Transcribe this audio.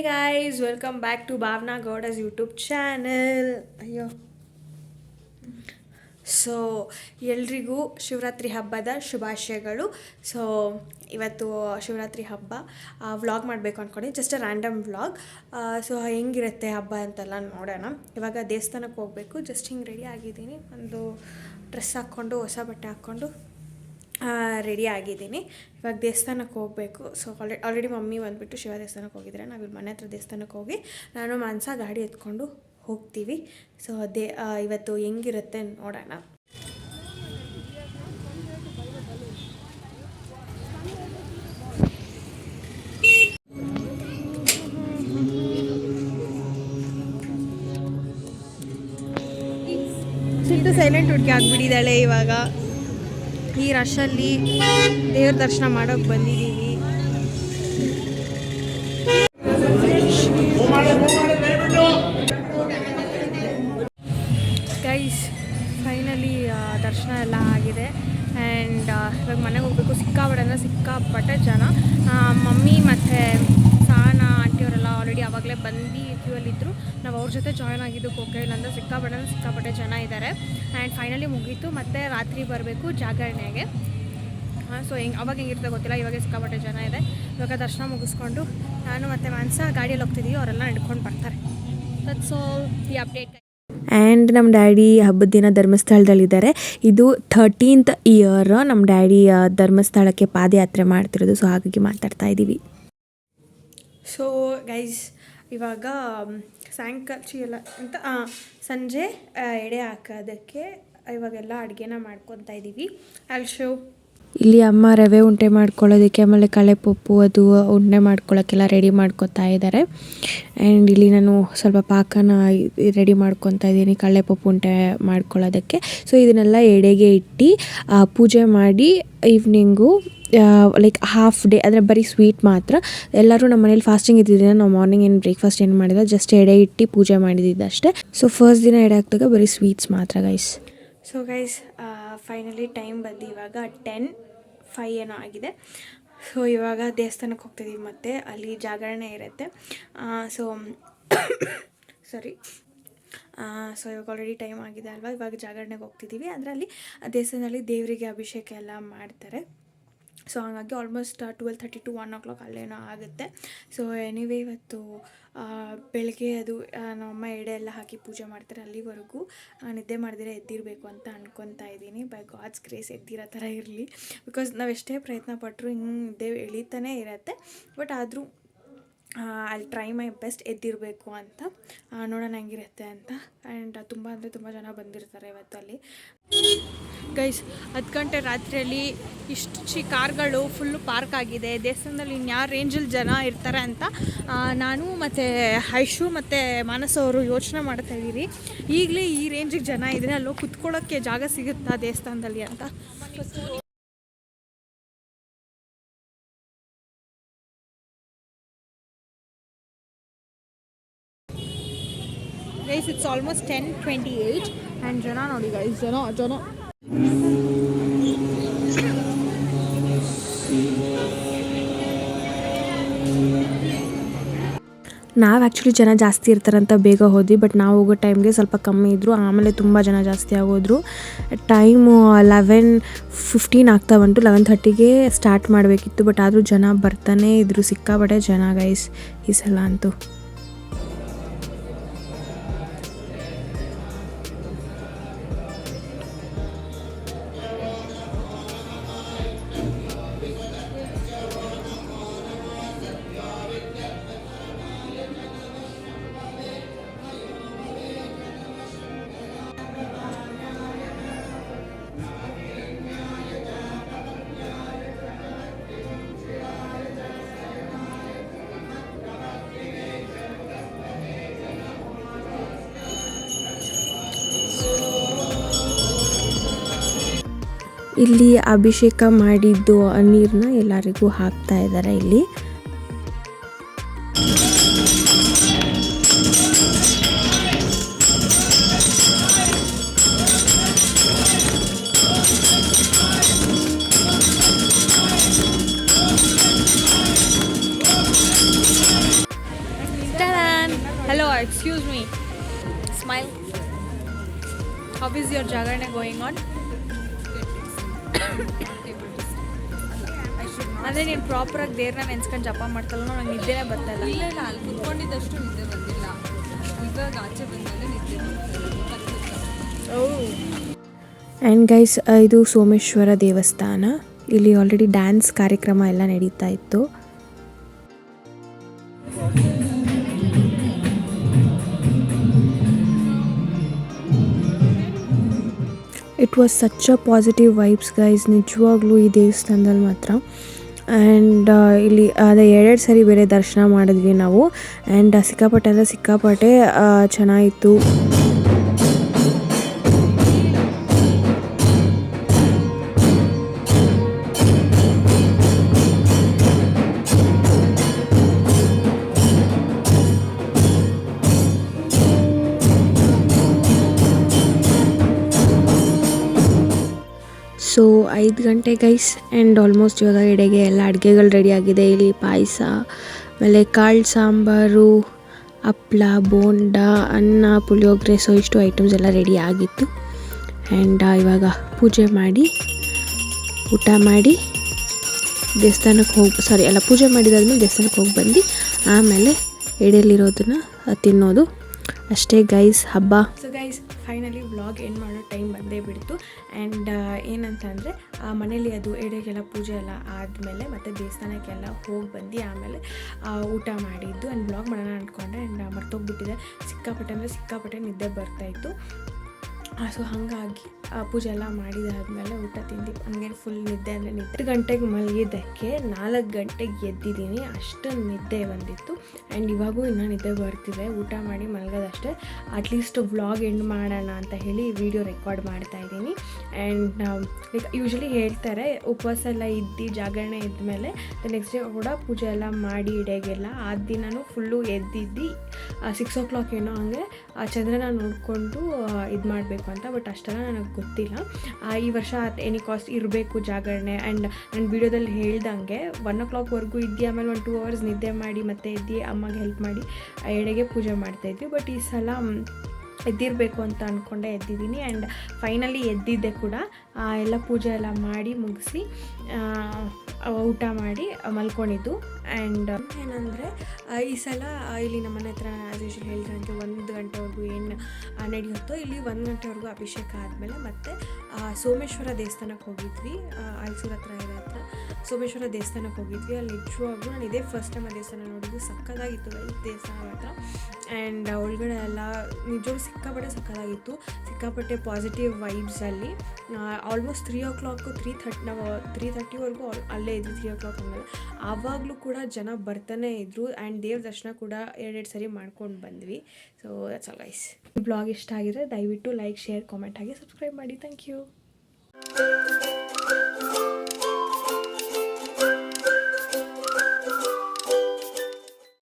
guys, welcome back to Bhavna Gowda's YouTube channel. ಅಯ್ಯೋ so ಎಲ್ರಿಗೂ ಶಿವರಾತ್ರಿ ಹಬ್ಬದ ಶುಭಾಶಯಗಳು. ಸೊ ಇವತ್ತು ಶಿವರಾತ್ರಿ ಹಬ್ಬ ವ್ಲಾಗ್ ಮಾಡಬೇಕು ಅಂದ್ಕೊಂಡು ಜಸ್ಟ್ ರ್ಯಾಂಡಮ್ ವ್ಲಾಗ್. ಸೊ ಹೆಂಗಿರುತ್ತೆ ಹಬ್ಬ ಅಂತೆಲ್ಲ ನೋಡೋಣ. ಇವಾಗ ದೇವಸ್ಥಾನಕ್ಕೆ ಹೋಗಬೇಕು. ಜಸ್ಟ್ ಹಿಂಗೆ ರೆಡಿ ಆಗಿದ್ದೀನಿ. ಒಂದು ಡ್ರೆಸ್ ಹಾಕ್ಕೊಂಡು ಹೊಸ ಬಟ್ಟೆ ಹಾಕ್ಕೊಂಡು ರೆಡಿ ಆಗಿದ್ದೀನಿ. ಇವಾಗ ದೇವಸ್ಥಾನಕ್ಕೆ ಹೋಗಬೇಕು. ಸೊ ಆಲ್ರೆಡಿ ಮಮ್ಮಿ ಬಂದುಬಿಟ್ಟು ಶಿವ ದೇವಸ್ಥಾನಕ್ಕೆ ಹೋಗಿದ್ದಾರೆ. ನಾವಿಲ್ಲಿ ಮನೆ ಹತ್ರ ದೇವಸ್ಥಾನಕ್ಕೆ ಹೋಗಿ ನಾನು ಮಾನಸ ಗಾಡಿ ಎತ್ಕೊಂಡು ಹೋಗ್ತೀವಿ. ಸೊ ಇವತ್ತು ಹೆಂಗಿರುತ್ತೆ ನೋಡೋಣ. ಸಿಟ್ಟು ಸೈಲೆಂಟ್ ಹುಡುಗಿ ಆಗಿಬಿಟ್ಟಿದ್ದಾಳೆ. ಇವಾಗ ಈ ರಶಲ್ಲಿ ದೇವ್ರ ದರ್ಶನ ಮಾಡೋಕ್ಕೆ ಬಂದಿದ್ದೀವಿ. ಗೈಸ್ ಫೈನಲಿ ದರ್ಶನ ಎಲ್ಲ ಆಗಿದೆ. ಆ್ಯಂಡ್ ಇವಾಗ ಮನೆಗೆ ಹೋಗಬೇಕು. ಸಿಕ್ಕಾಪಟ್ಟೆ ಜನ. ಮಮ್ಮಿ ಮತ್ತು ಸಾನ ಆಂಟಿಯವರೆಲ್ಲ ಆಲ್ರೆಡಿ ಆವಾಗಲೇ ಬಂದು ಕ್ಯೂವಲ್ಲಿದ್ದರು. ನಾವು ಅವ್ರ ಜೊತೆ ಜಾಯ್ನ್ ಆಗಿದ್ದು ಕೋಕೈಲಂದ. ಸಿಕ್ಕಾಪಟ್ಟೆ ಜನ ಇದ್ದಾರೆ. ಆ್ಯಂಡ್ ಫೈನಲಿ ಮುಗೀತು. ಮತ್ತು ರಾತ್ರಿ ಬರಬೇಕು ಜಾಗರಣೆಗೆ. ಸೊ ಅವಾಗ ಹೆಂಗಿರ್ತದೆ ಗೊತ್ತಿಲ್ಲ. ಇವಾಗ ಸಿಕ್ಕಾಪಟ್ಟೆ ಜನ ಇದೆ. ಇವಾಗ ದರ್ಶನ ಮುಗಿಸ್ಕೊಂಡು ನಾನು ಮತ್ತು ಮಾನಸ ಗಾಡಿಯಲ್ಲಿ ಹೋಗ್ತಿದ್ದೀವಿ. ಅವರೆಲ್ಲ ನಡ್ಕೊಂಡು ಬರ್ತಾರೆ. That's all the update. And ನಮ್ಮ ಡ್ಯಾಡಿ ಹಬ್ಬದ ದಿನ ಧರ್ಮಸ್ಥಳದಲ್ಲಿದ್ದಾರೆ. ಇದು 13th ಇಯರ್ ನಮ್ಮ ಡ್ಯಾಡಿ ಧರ್ಮಸ್ಥಳಕ್ಕೆ ಪಾದಯಾತ್ರೆ ಮಾಡ್ತಿರೋದು. ಸೊ ಹಾಗಾಗಿ ಮಾತಾಡ್ತಾ ಇದ್ದೀವಿ. ಸೊ ಗೈಸ್ ಇವಾಗ ಸಾಯಂಕಾಲ ಅಂತ ಸಂಜೆ ಎಡೆ ಹಾಕೋದಕ್ಕೆ ಇವಾಗೆಲ್ಲ ಅಡುಗೆನ ಮಾಡ್ಕೊತಾ ಇದ್ದೀವಿ. ಶೋ ಇಲ್ಲಿ ಅಮ್ಮ ರವೆ ಉಂಡೆ ಮಾಡ್ಕೊಳ್ಳೋದಕ್ಕೆ ಆಮೇಲೆ ಕಳೆಪಪ್ಪು ಅದು ಉಂಡೆ ಮಾಡ್ಕೊಳ್ಳೋಕ್ಕೆಲ್ಲ ರೆಡಿ ಮಾಡ್ಕೊತಾ ಇದ್ದಾರೆ. ಆ್ಯಂಡ್ ಇಲ್ಲಿ ನಾನು ಸ್ವಲ್ಪ ಪಾಕನ ರೆಡಿ ಮಾಡ್ಕೊತಾ ಇದ್ದೀನಿ ಕಳೆಪಪ್ಪು ಉಂಡೆ ಮಾಡ್ಕೊಳ್ಳೋದಕ್ಕೆ. ಸೊ ಇದನ್ನೆಲ್ಲ ಎಡೆಗೆ ಇಟ್ಟು ಪೂಜೆ ಮಾಡಿ ಈವ್ನಿಂಗು ಲೈಕ್ ಹಾಫ್ ಡೇ ಅಂದರೆ ಬರೀ ಸ್ವೀಟ್ ಮಾತ್ರ. ಎಲ್ಲರೂ ನಮ್ಮ ಮನೇಲಿ ಫಾಸ್ಟಿಂಗ್ ಇದ್ದಿದ್ದರಿಂದ ನಾವು ಮಾರ್ನಿಂಗ್ ಏನು ಬ್ರೇಕ್ಫಾಸ್ಟ್ ಏನು ಮಾಡಿಲ್ಲ, ಜಸ್ಟ್ ಎಡೆ ಇಟ್ಟು ಪೂಜೆ ಮಾಡಿದ್ದು ಅಷ್ಟೇ. ಸೊ ಫಸ್ಟ್ ದಿನ ಎಡೆ ಹಾಕಿದಾಗ ಬರೀ ಸ್ವೀಟ್ಸ್ ಮಾತ್ರ guys. So guys finally time ಬಂದು ಇವಾಗ 10:05 ಏನೋ ಆಗಿದೆ. ಸೊ ಇವಾಗ ದೇವಸ್ಥಾನಕ್ಕೆ ಹೋಗ್ತಿದ್ದೀವಿ. ಮತ್ತು ಅಲ್ಲಿ ಜಾಗರಣೆ ಇರುತ್ತೆ. ಸೊ ಇವಾಗ ಆಲ್ರೆಡಿ ಟೈಮ್ ಆಗಿದೆ ಅಲ್ವಾ. ಇವಾಗ ಜಾಗರಣೆಗೆ ಹೋಗ್ತಿದ್ದೀವಿ. ಅದರಲ್ಲಿ ದೇವಸ್ಥಾನದಲ್ಲಿ ದೇವರಿಗೆ ಅಭಿಷೇಕ ಎಲ್ಲ ಮಾಡ್ತಾರೆ. ಸೊ ಹಾಗಾಗಿ ಆಲ್ಮೋಸ್ಟ್ 12:30 to 1 o'clock ಅಲ್ಲೇನೋ ಆಗುತ್ತೆ. ಸೊ ಎನಿವೇ ಇವತ್ತು ಬೆಳಗ್ಗೆ ಅದು ನಮ್ಮಮ್ಮ ಎಡೆ ಎಲ್ಲ ಹಾಕಿ ಪೂಜೆ ಮಾಡ್ತಾರೆ. ಅಲ್ಲಿವರೆಗೂ ನಿದ್ದೆ ಮಾಡಿದ್ರೆ ಎದ್ದಿರಬೇಕು ಅಂತ ಅನ್ಕೊತಾ ಇದ್ದೀನಿ. ಬೈ ಗಾಡ್ಸ್ ಗ್ರೇಸ್ ಎದ್ದಿರೋ ಥರ ಇರಲಿ. ಬಿಕಾಸ್ ನಾವು ಎಷ್ಟೇ ಪ್ರಯತ್ನ ಪಟ್ಟರು ಹಿಂಗೆ ನಿದ್ದೆ ಎಳಿತಾನೇ ಇರುತ್ತೆ. ಬಟ್ ಆದರೂ ಅಲ್ಲಿ ಟ್ರೈ ಮೈ ಬೆಸ್ಟ್ ಎದ್ದಿರಬೇಕು ಅಂತ. ನೋಡೋಣ ಹೆಂಗಿರುತ್ತೆ ಅಂತ. ಆ್ಯಂಡ್ ತುಂಬ ಜನ ಬಂದಿರ್ತಾರೆ ಇವತ್ತು ಅಲ್ಲಿ. ಗೈಸ್ 10 ಗಂಟೆ ರಾತ್ರಿಯಲ್ಲಿ ಇಷ್ಟು ಕಾರ್ಗಳು ಫುಲ್ಲು ಪಾರ್ಕ್ ಆಗಿದೆ ದೇವಸ್ಥಾನದಲ್ಲಿ. ಇನ್ಯಾವ ರೇಂಜಲ್ಲಿ ಜನ ಇರ್ತಾರೆ ಅಂತ ನಾನು ಮತ್ತು ಐಶು ಮತ್ತು ಮಾನಸ ಅವರು ಯೋಚನೆ ಮಾಡ್ತಾ ಇದ್ದೀವಿ. ಈಗಲೇ ಈ ರೇಂಜಿಗೆ ಜನ ಇದ್ದರೆ ಅಲ್ಲೋ ಕುತ್ಕೊಳ್ಳೋಕ್ಕೆ ಜಾಗ ಸಿಗುತ್ತಾ ದೇವಸ್ಥಾನದಲ್ಲಿ ಅಂತ. ಗೈಸ್ ಇಟ್ಸ್ ಆಲ್ಮೋಸ್ಟ್ 10:28 ಆ್ಯಂಡ್ ಜನ ನೋಡಿ ಗೈಸ್ ಜನ ನಾವು ಆ್ಯಕ್ಚುಲಿ ಜನ ಜಾಸ್ತಿ ಇರ್ತಾರಂತ ಬೇಗ ಹೋದ್ವಿ. ಬಟ್ ನಾವು ಹೋಗೋ ಟೈಮ್ಗೆ ಸ್ವಲ್ಪ ಕಮ್ಮಿ ಇದ್ದರು. ಆಮೇಲೆ ತುಂಬ ಜನ ಜಾಸ್ತಿ ಆಗೋದ್ರು. ಟೈಮು 11:15 ಆಗ್ತಾ ಬಂತು. 11:30ಗೆ ಸ್ಟಾರ್ಟ್ ಮಾಡಬೇಕಿತ್ತು. ಬಟ್ ಆದರೂ ಜನ ಬರ್ತಾನೇ ಇದ್ದರು. ಸಿಕ್ಕಾಪಟ್ಟೆ ಜನ ಗೈಸ್ ಈ ಸಲ ಅಂತೂ. ಇಲ್ಲಿ ಅಭಿಷೇಕ ಮಾಡಿದ್ದು ನೀರನ್ನ ಎಲ್ಲರಿಗೂ ಹಾಕ್ತಾ ಇದ್ದಾರೆ ಇಲ್ಲಿ. Excuse me, smile. How is your ಜಾಗರಣೆ ಗೋಯಿಂಗ್ ಆನ್? ಅಂದರೆ ನೀನು ಪ್ರಾಪರಾಗಿ ದೇವ್ರನ್ನ ನೆನ್ಸ್ಕೊಂಡು ಜಪ ಮಾಡ್ತಲ್ಲ, ನಂಗೆ ನಿದ್ದೆನೇ ಬರ್ತಾಯಿಲ್ಲ. ಇಲ್ಲ ಇಲ್ಲ, ಅಲ್ಲಿ ಕುತ್ಕೊಂಡಿದ್ದಷ್ಟು ನಿದ್ದೆ ಬಂದಿಲ್ಲ. ಇವಾಗ ಆಚೆ ಬಂದಾಗ ನಿದ್ದೆ ಬರ್ತಾರೆ. ಆ್ಯಂಡ್ ಗೈಸ್, ಇದು ಸೋಮೇಶ್ವರ ದೇವಸ್ಥಾನ. ಇಲ್ಲಿ ಆಲ್ರೆಡಿ ಡ್ಯಾನ್ಸ್ ಕಾರ್ಯಕ್ರಮ ಎಲ್ಲ ನಡೀತಾ ಇತ್ತು. It was such a positive vibes guys, ನಿಜವಾಗ್ಲೂ ಈ ದೇವಸ್ಥಾನದಲ್ಲಿ ಮಾತ್ರ. ಆ್ಯಂಡ್ ಇಲ್ಲಿ ಅದೇ 2 ಸರಿ ಬೇರೆ ದರ್ಶನ ಮಾಡಿದ್ವಿ ನಾವು. ಆ್ಯಂಡ್ ಸಿಕ್ಕಾಪಟ್ಟೆ ಅಂದರೆ ಸಿಕ್ಕಾಪಟ್ಟೆ ಚೆನ್ನಾಗಿತ್ತು. ಸೊ 5 ಗಂಟೆ ಗೈಸ್. ಆ್ಯಂಡ್ ಆಲ್ಮೋಸ್ಟ್ ಇವಾಗ ಎಡೆಗೆ ಎಲ್ಲ ಅಡುಗೆಗಳು ರೆಡಿಯಾಗಿದೆ. ಇಲ್ಲಿ ಪಾಯಸ, ಆಮೇಲೆ ಕಾಳು ಸಾಂಬಾರು, ಹಪ್ಳ, ಬೋಂಡ, ಅನ್ನ, ಪುಳಿಯೋಗರೆ, ಸೊ ಇಷ್ಟು ಐಟಮ್ಸ್ ಎಲ್ಲ ರೆಡಿ ಆಗಿತ್ತು. ಆ್ಯಂಡ್ ಇವಾಗ ಪೂಜೆ ಮಾಡಿ ಊಟ ಮಾಡಿ ದೇವಸ್ಥಾನಕ್ಕೆ ಪೂಜೆ ಮಾಡಿದಾದ್ಮೇಲೆ ದೇವಸ್ಥಾನಕ್ಕೆ ಹೋಗಿ ಬಂದು ಆಮೇಲೆ ಎಡೆಯಲ್ಲಿರೋದನ್ನು ತಿನ್ನೋದು ಅಷ್ಟೇ ಗೈಸ್, ಹಬ್ಬ. So guys, finally vlog end ಮಾಡೋ ಟೈಮ್ ಬಂದೇ ಬಿಡ್ತು. ಆ್ಯಂಡ್ ಏನಂತಂದರೆ ಮನೇಲಿ ಅದು ಎಡೆಗೆಲ್ಲ ಪೂಜೆ ಎಲ್ಲ ಆದಮೇಲೆ ಮತ್ತು ದೇವಸ್ಥಾನಕ್ಕೆಲ್ಲ ಹೋಗಿ ಬಂದು ಆಮೇಲೆ ಊಟ ಮಾಡಿದ್ದು. ಆ್ಯಂಡ್ ವ್ಲಾಗ್ ಮಾಡೋಣ ಅಂದ್ಕೊಂಡೆ. ಆ್ಯಂಡ್ ಮರ್ತೋಗ್ಬಿಟ್ಟಿದೆ. ಸಿಕ್ಕಾಪಟ್ಟೆ ನಿದ್ದೆ ಬರ್ತಾಯಿತ್ತು. ಸೊ ಹಾಗಾಗಿ ಪೂಜೆ ಎಲ್ಲ ಮಾಡಿದಾದ್ಮೇಲೆ ಊಟ ತಿಂದು ಹಂಗೆ ಫುಲ್ ನಿದ್ದೆ ಅಂದರೆ 8 ಗಂಟೆಗೆ ಮಲಗಿದ್ದಕ್ಕೆ 4 ಗಂಟೆಗೆ ಎದ್ದಿದ್ದೀನಿ. ಅಷ್ಟೊಂದು ನಿದ್ದೆ ಬಂದಿತ್ತು. ಆ್ಯಂಡ್ ಇವಾಗೂ ಇನ್ನೂ ನಿದ್ದೆ ಬರ್ತಿದೆ. ಊಟ ಮಾಡಿ ಮಲಗೋದಷ್ಟೇ. ಅಟ್ಲೀಸ್ಟ್ ವ್ಲಾಗ್ ಎಂಡ್ ಮಾಡೋಣ ಅಂತ ಹೇಳಿ ವಿಡಿಯೋ ರೆಕಾರ್ಡ್ ಮಾಡ್ತಾಯಿದ್ದೀನಿ. ಆ್ಯಂಡ್ ಲೈಕ್ ಯೂಶ್ವಲಿ ಹೇಳ್ತಾರೆ, ಉಪವಾಸ ಎಲ್ಲ ಇದ್ದು ಜಾಗರಣೆ ಇದ್ಮೇಲೆ ನೆಕ್ಸ್ಟ್ ಡೇ ಕೂಡ ಪೂಜೆ ಎಲ್ಲ ಮಾಡಿ ಇಡೆಗೆಲ್ಲ ಆ ದಿನವೂ ಫುಲ್ಲು ಎದ್ದಿದ್ದು 6 o'clock ಏನೋ ಹಂಗೆ ಚಂದ್ರನ ನೋಡಿಕೊಂಡು ಇದು ಮಾಡಬೇಕು ಅಂತ. ಬಟ್ ಅಷ್ಟೆಲ್ಲ ನನಗೆ ಗೊತ್ತಿಲ್ಲ. ಈ ವರ್ಷ ಎನಿ ಕಾಸ್ಟ್ ಇರಬೇಕು ಜಾಗರಣೆ. ಆ್ಯಂಡ್ ನನ್ನ ವಿಡಿಯೋದಲ್ಲಿ ಹೇಳ್ದಂಗೆ 1 o'clockವರೆಗೂ ಇದ್ದು ಆಮೇಲೆ 1-2 hours ನಿದ್ದೆ ಮಾಡಿ ಮತ್ತೆ ಎದ್ದು ಅಮ್ಮಗೆ ಹೆಲ್ಪ್ ಮಾಡಿ ಎಡೆಗೆ ಪೂಜೆ ಮಾಡ್ತಾಯಿದ್ವಿ. ಬಟ್ ಈ ಸಲ ಎದ್ದಿರಬೇಕು ಅಂತ ಅಂದ್ಕೊಂಡೆ ಎದ್ದಿದ್ದೀನಿ. ಆ್ಯಂಡ್ ಫೈನಲಿ ಎದ್ದಿದ್ದೆ ಕೂಡ. ಎಲ್ಲ ಪೂಜೆ ಎಲ್ಲ ಮಾಡಿ ಮುಗಿಸಿ ಊಟ ಮಾಡಿ ಮಲ್ಕೊಂಡಿದ್ದು. ಆ್ಯಂಡ್ ಏನಂದರೆ ಈ ಸಲ ಇಲ್ಲಿ ನಮ್ಮ ಮನೆ ಹತ್ರ ಆ್ಯಸ್ ಯೂಶುವಲ್ ಹೇಳಿದಂಗೆ 1 ಗಂಟೆವರೆಗೂ ಏನು ನಡೆಯುತ್ತೋ ಇಲ್ಲಿ 1 ಗಂಟೆವರೆಗೂ ಅಭಿಷೇಕ ಆದಮೇಲೆ ಮತ್ತೆ ಸೋಮೇಶ್ವರ ದೇವಸ್ಥಾನಕ್ಕೆ ಹೋಗಿದ್ವಿ. ಆಲ್ಸೂರು ಹತ್ರ ಇರೋ ಹತ್ರ ಸೋಮೇಶ್ವರ ದೇವಸ್ಥಾನಕ್ಕೆ ಹೋಗಿದ್ವಿ. ಅಲ್ಲಿ ನಿಜವಾಗ್ಲೂ ನಾನು ಇದೇ ಫಸ್ಟ್ ಟೈಮ್ ಆ ದೇವಸ್ಥಾನ ನೋಡಿದ್ದು. ಸಕ್ಕತ್ತಾಗಿತ್ತು ದೇವಸ್ಥಾನ ಮಾತ್ರ. ಆ್ಯಂಡ್ ಒಳಗಡೆ ಎಲ್ಲ ನಿಜವಾಗ್ಲೂ ಸಕ್ಕತ್ತಾಗಿತ್ತು. ಸಿಕ್ಕಾಪಟ್ಟೆ ಪಾಸಿಟಿವ್ ವೈಬ್ಸಲ್ಲಿ. ಆಲ್ಮೋಸ್ಟ್ 3 o'clock 3:30ವರೆಗೂ ಅಲ್ಲೇ ಇದ್ವಿ. 3 o'clock ಆದಮೇಲೆ ಆವಾಗಲೂ ಕೂಡ ಜನ ಬರ್ತಾನೆ ಇದ್ದರು. ಆ್ಯಂಡ್ ದೇವ್ರ ದರ್ಶನ ಕೂಡ 2 ಸರಿ ಮಾಡ್ಕೊಂಡು ಬಂದ್ವಿ. So that's all guys. ಈ ಬ್ಲಾಗ್ ಇಷ್ಟ ಆಗಿದ್ರೆ ದಯವಿಟ್ಟು ಲೈಕ್, ಶೇರ್, ಕಾಮೆಂಟ್ ಹಾಗೆ ಸಬ್ಸ್ಕ್ರೈಬ್ ಮಾಡಿ. Thank you.